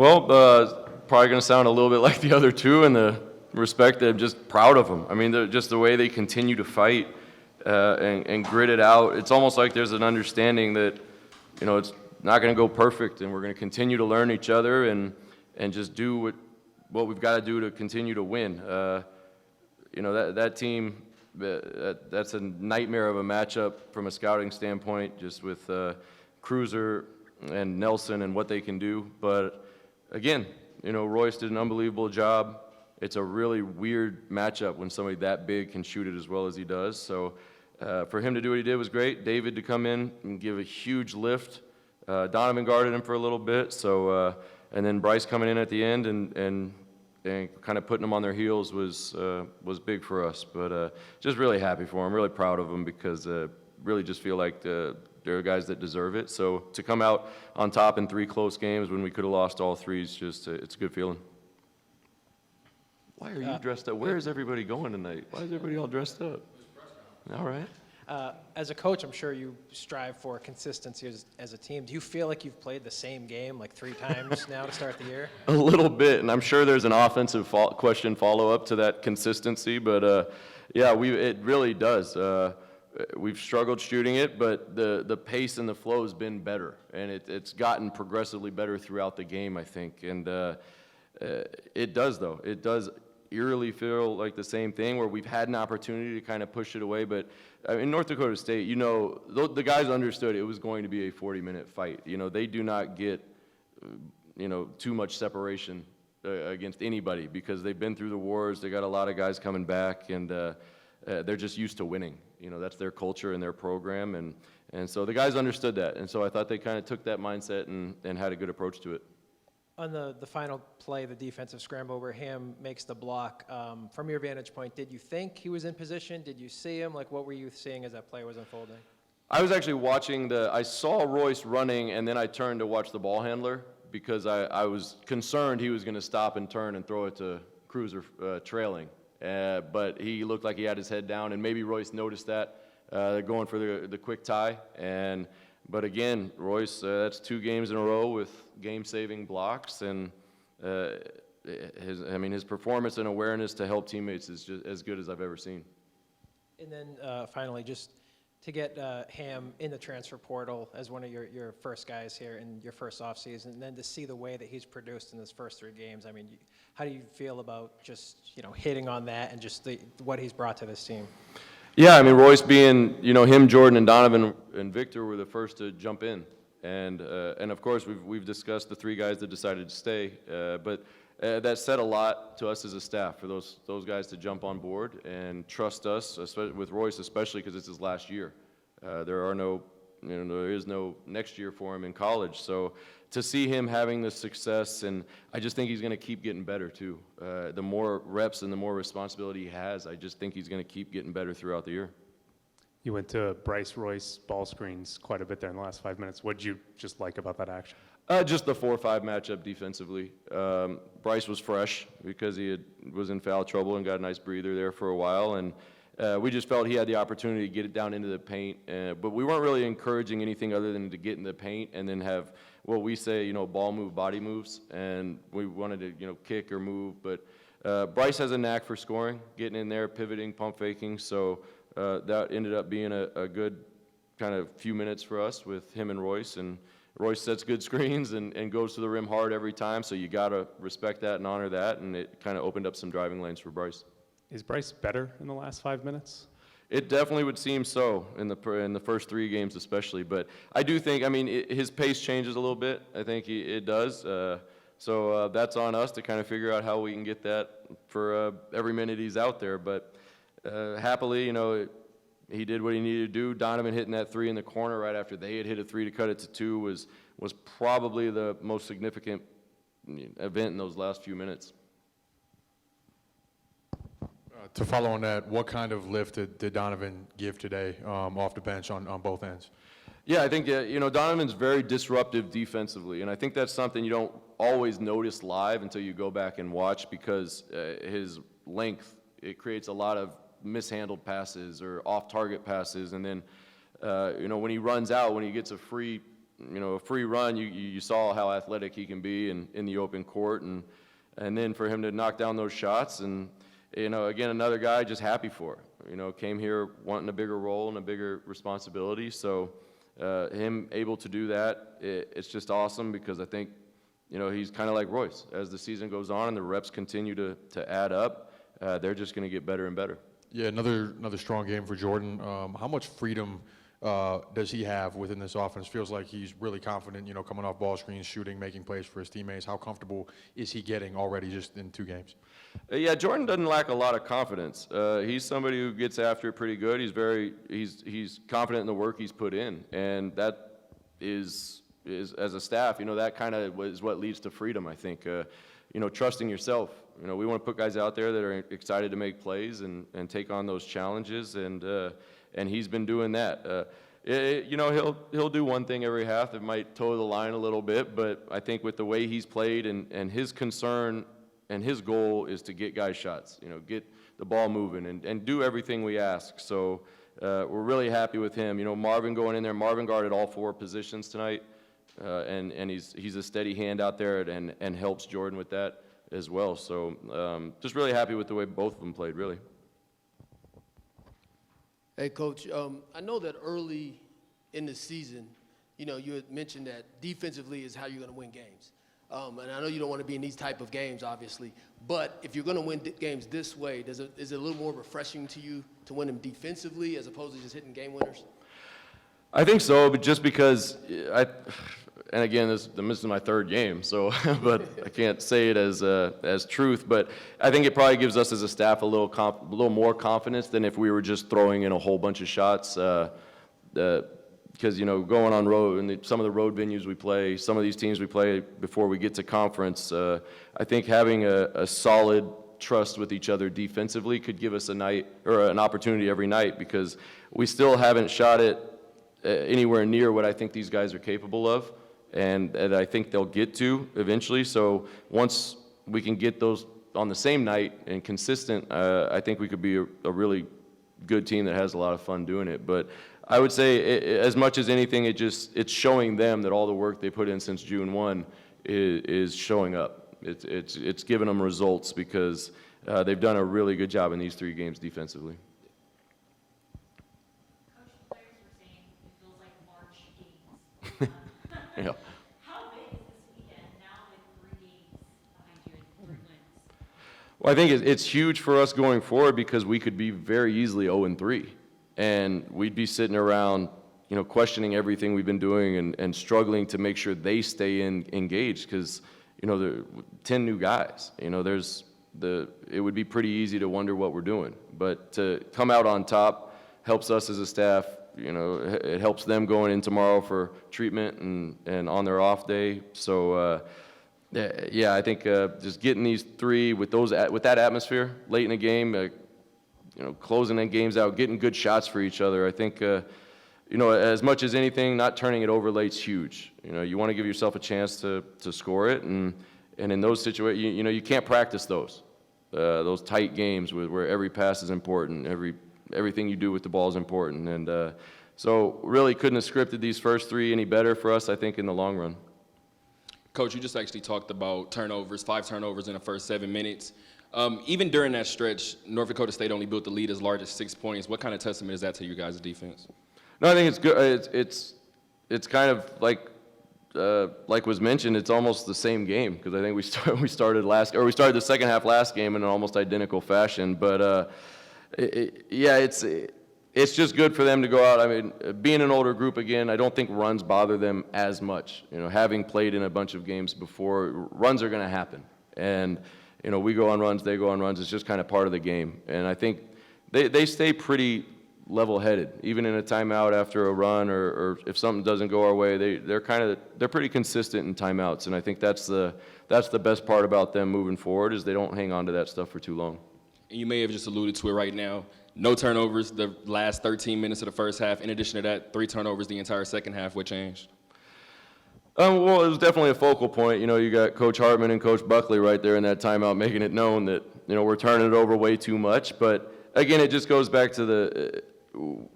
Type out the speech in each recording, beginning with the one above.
Probably going to sound a little bit like the other two in the respect that I'm just proud of them. I mean, just the way they continue to fight and grit it out. It's almost like there's an understanding that, it's not going to go perfect, and we're going to continue to learn each other and just do what we've got to do to continue to win. That team, that's a nightmare of a matchup from a scouting standpoint, just with Kruger and Nelson and what they can do. But again, Royce did an unbelievable job. It's a really weird matchup when somebody that big can shoot it as well as he does. So for him to do what he did was great. David to come in and give a huge lift. Donovan guarded him for a little bit. So and then Bryce coming in at the end and kind of putting them on their heels was big for us. But just really happy for them. Really proud of them because really just feel like they're guys that deserve it. So to come out on top in 3 close games when we could have lost all 3 is just it's a good feeling. Why are you dressed up? Where is everybody going tonight? Why is everybody all dressed up? All right. As a coach, I'm sure you strive for consistency as a team. Do you feel like you've played the same game like 3 times now to start the year? A little bit, and I'm sure there's an offensive question follow-up to that consistency, but yeah, it really does. We've struggled shooting it, but the pace and the flow has been better, and it's gotten progressively better throughout the game, I think. And it does, though. It does eerily feel like the same thing where we've had an opportunity to kind of push it away. But in North Dakota State, the guys understood it was going to be a 40-minute fight. They do not get, too much separation against anybody because they've been through the wars. They got a lot of guys coming back, and they're just used to winning. That's their culture and their program. And so the guys understood that. And so I thought they kind of took that mindset and had a good approach to it. On the final play, the defensive scramble where Hamm makes the block, from your vantage point, did you think he was in position? Did you see him? Like, what were you seeing as that play was unfolding? I was actually watching I saw Royce running, and then I turned to watch the ball handler because I was concerned he was going to stop and turn and throw it to Kruger trailing. But he looked like he had his head down, and maybe Royce noticed that, going for the quick tie. But again, Royce, that's 2 games in a row with game-saving blocks, and his performance and awareness to help teammates is just as good as I've ever seen. And then finally, just to get Hamm in the transfer portal as one of your first guys here in your first offseason, and then to see the way that he's produced in his first 3 games, I mean, how do you feel about just hitting on that and just what he's brought to this team? Yeah, I mean, Royce being, him, Jordan, and Donovan and Victor were the first to jump in. And of course, we've discussed the 3 guys that decided to stay. But that said a lot to us as a staff for those guys to jump on board and trust us, with Royce especially because it's his last year. There is no next year for him in college. So to see him having the success, and I just think he's going to keep getting better too. The more reps and the more responsibility he has, I just think he's going to keep getting better throughout the year. You went to Bryce Royce ball screens quite a bit there in the last 5 minutes. What did you just like about that action? Just the 4-5 matchup defensively. Bryce was fresh because he was in foul trouble and got a nice breather there for a while, and we just felt he had the opportunity to get it down into the paint, but we weren't really encouraging anything other than to get in the paint and then have what we say, ball move, body moves, and we wanted to, kick or move. But Bryce has a knack for scoring, getting in there, pivoting, pump faking, so that ended up being a good kind of few minutes for us with him and Royce. And Royce sets good screens and goes to the rim hard every time, so you got to respect that and honor that, and it kind of opened up some driving lanes for Bryce. Is Bryce better in the last 5 minutes? It definitely would seem so in the first 3 games especially, but I do think, his pace changes a little bit. I think it does. So that's on us to kind of figure out how we can get that for every minute he's out there. But happily, he did what he needed to do. Donovan hitting that 3 in the corner right after they had hit a 3 to cut it to 2 was probably the most significant event in those last few minutes. To follow on that, what kind of lift did Donovan give today off the bench on both ends? Yeah, I think, Donovan's very disruptive defensively, and I think that's something you don't always notice live until you go back and watch because his length, it creates a lot of mishandled passes or off-target passes, and then, when he runs out, when he gets a free a free run, you saw how athletic he can be in the open court, and then for him to knock down those shots, and again, another guy just happy for it. Came here wanting a bigger role and a bigger responsibility. So him able to do that, it's just awesome, because I think he's kind of like Royce. As the season goes on and the reps continue to add up, they're just going to get better and better. Yeah, another strong game for Jordan. How much freedom does he have within this offense? Feels like he's really confident, coming off ball screens, shooting, making plays for his teammates. How comfortable is he getting already just in 2 games? Yeah, Jordan doesn't lack a lot of confidence. He's somebody who gets after it pretty good. He's confident in the work he's put in, and that is as a staff, that kind of is what leads to freedom, I think. Trusting yourself. We want to put guys out there that are excited to make plays and take on those challenges, and he's been doing that. He'll do one thing every half that might toe the line a little bit, but I think with the way he's played and his concern and his goal is to get guys shots, get the ball moving and do everything we ask. So we're really happy with him. Marvin going in there. Marvin guarded all 4 positions tonight, and he's a steady hand out there and helps Jordan with that as well. So just really happy with the way both of them played, really. Hey, Coach, I know that early in the season, you had mentioned that defensively is how you're going to win games. And I know you don't want to be in these type of games, obviously, but if you're going to win games this way, is it a little more refreshing to you to win them defensively as opposed to just hitting game winners? I think so, but just because and again, this is my 3rd game, so but I can't say it as truth. But I think it probably gives us as a staff a little more confidence than if we were just throwing in a whole bunch of shots. Because going on road and some of the road venues we play, some of these teams we play before we get to conference, I think having a solid trust with each other defensively could give us an opportunity every night, because we still haven't shot it anywhere near what I think these guys are capable of, and I think they'll get to eventually. So once we can get those on the same night and consistent, I think we could be a really good team that has a lot of fun doing it. But I would say, as much as anything, it's showing them that all the work they put in since June 1 is showing up. It's given them results, because they've done a really good job in these 3 games defensively. Coach, the players were saying it feels like March games. Yeah. How big is this weekend now with 3 games behind you and 3 wins? Well, I think it's huge for us going forward, because we could be very easily 0-3. And we'd be sitting around, questioning everything we've been doing and struggling to make sure they stay engaged, because, there are 10 new guys. It would be pretty easy to wonder what we're doing. But to come out on top helps us as a staff. It helps them going in tomorrow for treatment and on their off day. So, yeah, I think just getting these 3 with that atmosphere late in the game, closing the games out, getting good shots for each other. I think, as much as anything, not turning it over late's huge. You want to give yourself a chance to score it, and in those situations, you can't practice those tight games where every pass is important, everything you do with the ball is important, and so really couldn't have scripted these first 3 any better for us, I think, in the long run. Coach, you just actually talked about turnovers, 5 turnovers in the first 7 minutes. Even during that stretch, North Dakota State only built the lead as large as 6 points. What kind of testament is that to you guys' defense? No, I think it's good. It's kind of like was mentioned. It's almost the same game, because I think we started the second half last game in an almost identical fashion. But yeah, it's just good for them to go out. I mean, being an older group again, I don't think runs bother them as much. Having played in a bunch of games before, runs are going to happen, and we go on runs, they go on runs. It's just kind of part of the game. And I think they stay pretty level-headed, even in a timeout after a run, or if something doesn't go our way, they're pretty consistent in timeouts. And I think that's the best part about them moving forward, is they don't hang on to that stuff for too long. And you may have just alluded to it right now. No turnovers the last 13 minutes of the first half. In addition to that, 3 turnovers the entire second half. What changed? Well, it was definitely a focal point. You got Coach Hartman and Coach Buckley right there in that timeout, making it known that we're turning it over way too much. But again, it just goes back to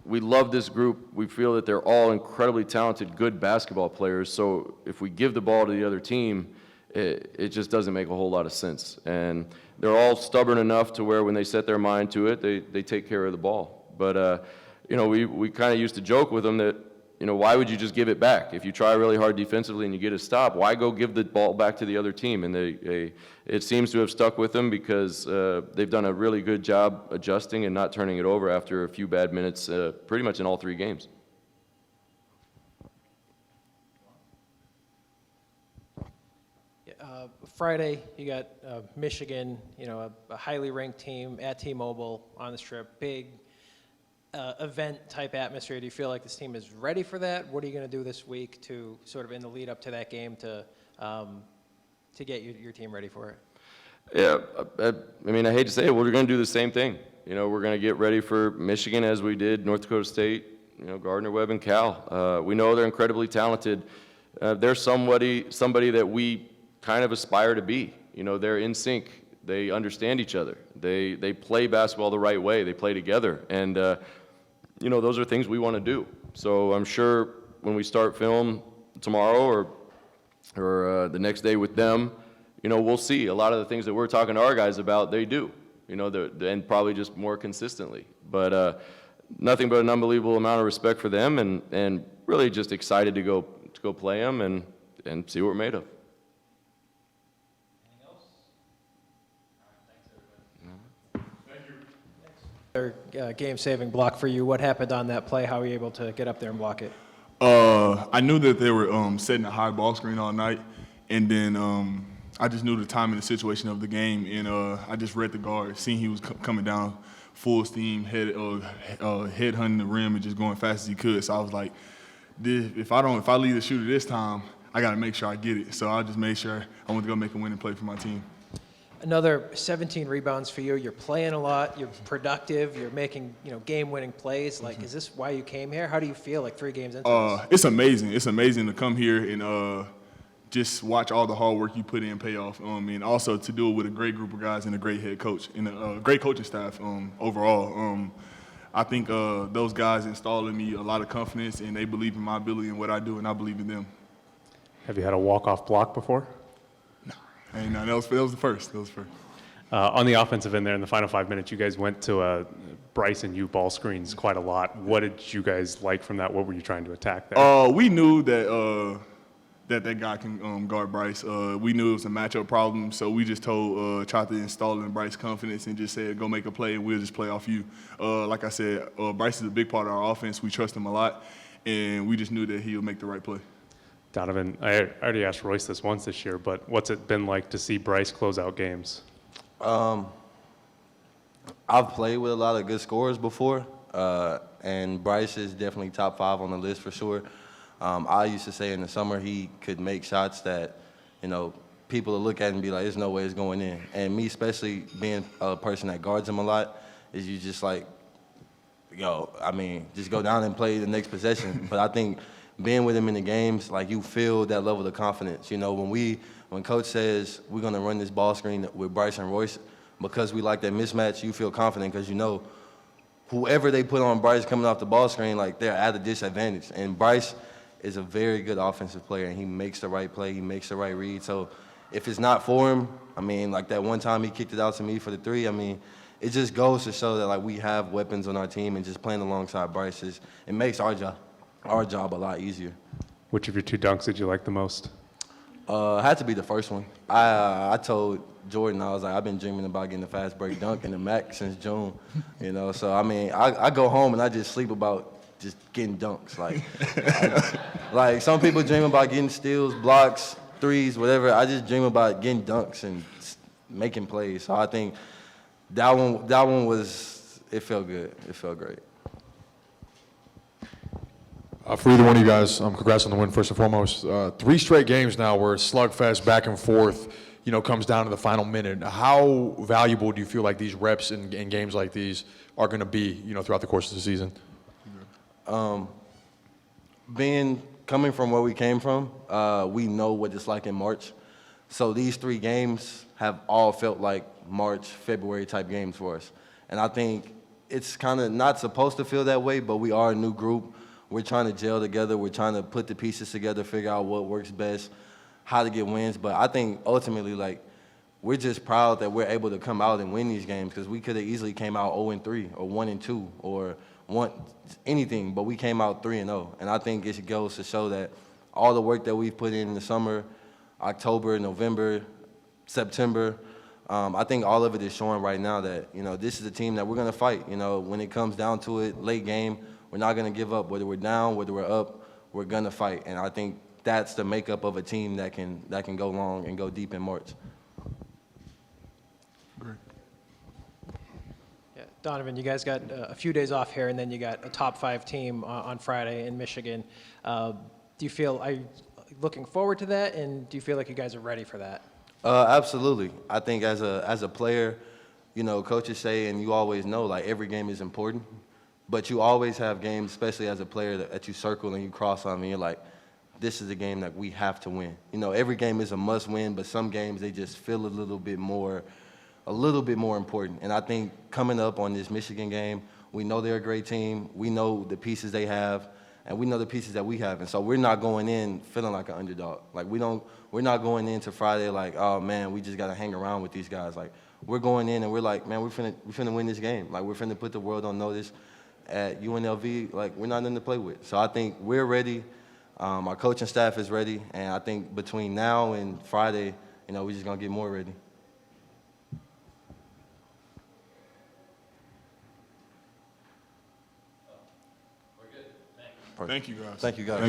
we love this group. We feel that they're all incredibly talented, good basketball players. So if we give the ball to the other team, it just doesn't make a whole lot of sense. And they're all stubborn enough to where when they set their mind to it, they take care of the ball. But, we kind of used to joke with them that, why would you just give it back? If you try really hard defensively and you get a stop, why go give the ball back to the other team? And it seems to have stuck with them because they've done a really good job adjusting and not turning it over after a few bad minutes pretty much in all 3 games. Friday, you got Michigan, a highly ranked team at T-Mobile on the Strip, big event-type atmosphere. Do you feel like this team is ready for that? What are you going to do this week to sort of in the lead up to that game to get your team ready for it? Yeah, I hate to say it, we're going to do the same thing. We're going to get ready for Michigan as we did North Dakota State, Gardner Webb and Cal. We know they're incredibly talented. They're somebody that we kind of aspire to be. They're in sync. They understand each other. They play basketball the right way. They play together. And, those are things we want to do. So I'm sure when we start film tomorrow or the next day with them, we'll see a lot of the things that we're talking to our guys about, they do, and probably just more consistently. But nothing but an unbelievable amount of respect for them and really just excited to go play them and see what we're made of. Game-saving block for you. What happened on that play? How were you able to get up there and block it? I knew that they were setting a high ball screen all night, and then I just knew the time and the situation of the game, and I just read the guard, seeing he was coming down full steam, head hunting the rim and just going fast as he could. So I was like, if I lead the shooter this time, I got to make sure I get it. So I just made sure I went to go make a winning play for my team. Another 17 rebounds for you. You're playing a lot. You're productive. You're making, game-winning plays. Like, Is this why you came here? How do you feel like 3 games into this? It's amazing. It's amazing to come here and just watch all the hard work you put in pay off. And also to do it with a great group of guys and a great head coach and a great coaching staff overall. I think those guys installed in me a lot of confidence, and they believe in my ability and what I do, and I believe in them. Have you had a walk-off block before? And that was the first. On the offensive end there, in the final 5 minutes, you guys went to Bryce and you ball screens quite a lot. What did you guys like from that? What were you trying to attack there? We knew that that guy can guard Bryce. We knew it was a matchup problem, so we just tried to install in Bryce's confidence and just said, go make a play, and we'll just play off you. Like I said, Bryce is a big part of our offense. We trust him a lot, and we just knew that he would make the right play. Donovan, I already asked Royce this once this year, but what's it been like to see Bryce close out games? I've played with a lot of good scorers before, and Bryce is definitely top 5 on the list for sure. I used to say in the summer he could make shots that, people will look at and be like, there's no way it's going in. And me, especially being a person that guards him a lot, is you just like, just go down and play the next possession. But I think being with him in the games, like you feel that level of confidence. When coach says we're gonna run this ball screen with Bryce and Royce, because we like that mismatch, you feel confident because whoever they put on Bryce coming off the ball screen, like they're at a disadvantage. And Bryce is a very good offensive player, and he makes the right play, he makes the right read. So if it's not for him, like that one time he kicked it out to me for the 3, it just goes to show that like we have weapons on our team, and just playing alongside Bryce it makes our job a lot easier. Which of your 2 dunks did you like the most? It had to be the first one. I told Jordan, I was like, I've been dreaming about getting a fast break dunk in the MAC since June, So, I go home and I just sleep about just getting dunks. Like some people dream about getting steals, blocks, threes, whatever. I just dream about getting dunks and making plays. So I think that one was, it felt good. It felt great. For either one of you guys, congrats on the win first and foremost. 3 straight games now where slugfest back and forth, comes down to the final minute. How valuable do you feel like these reps in games like these are going to be, throughout the course of the season? Coming from where we came from, we know what it's like in March. So these 3 games have all felt like March, February type games for us. And I think it's kind of not supposed to feel that way, but we are a new group. We're trying to gel together. We're trying to put the pieces together, figure out what works best, how to get wins. But I think ultimately, like, we're just proud that we're able to come out and win these games because we could have easily came out 0-3 or 1-2 or anything, but we came out 3-0. And I think it goes to show that all the work that we've put in the summer, October, November, September, I think all of it is showing right now that, you know, this is a team that we're going to fight. You know, when it comes down to it, late game, we're not going to give up. Whether we're down, whether we're up, we're going to fight. And I think that's the makeup of a team that can go long and go deep in March. Yeah, Donovan, you guys got a few days off here, and then you got a top 5 team on Friday in Michigan. Do you feel, are you looking forward to that, and do you feel like you guys are ready for that? Absolutely. I think as a player, you know, coaches say, and you always know, like, every game is important, but you always have games, especially as a player, that you circle and you cross on, and you're like, this is a game that we have to win. You know, every game is a must-win, but some games they just feel a little bit more important. And I think coming up on this Michigan game, we know they're a great team. We know the pieces they have, and we know the pieces that we have. And so we're not going in feeling like an underdog. Like, we're not going into Friday like, oh man, we just got to hang around with these guys. Like, we're going in and we're like, man, we're finna win this game. Like, we're finna put the world on notice at UNLV. Like, we're not nothing to play with. So I think we're ready. Our coaching staff is ready, and I think between now and Friday, you know, we're just gonna get more ready. Thank you, guys. Thank you, guys.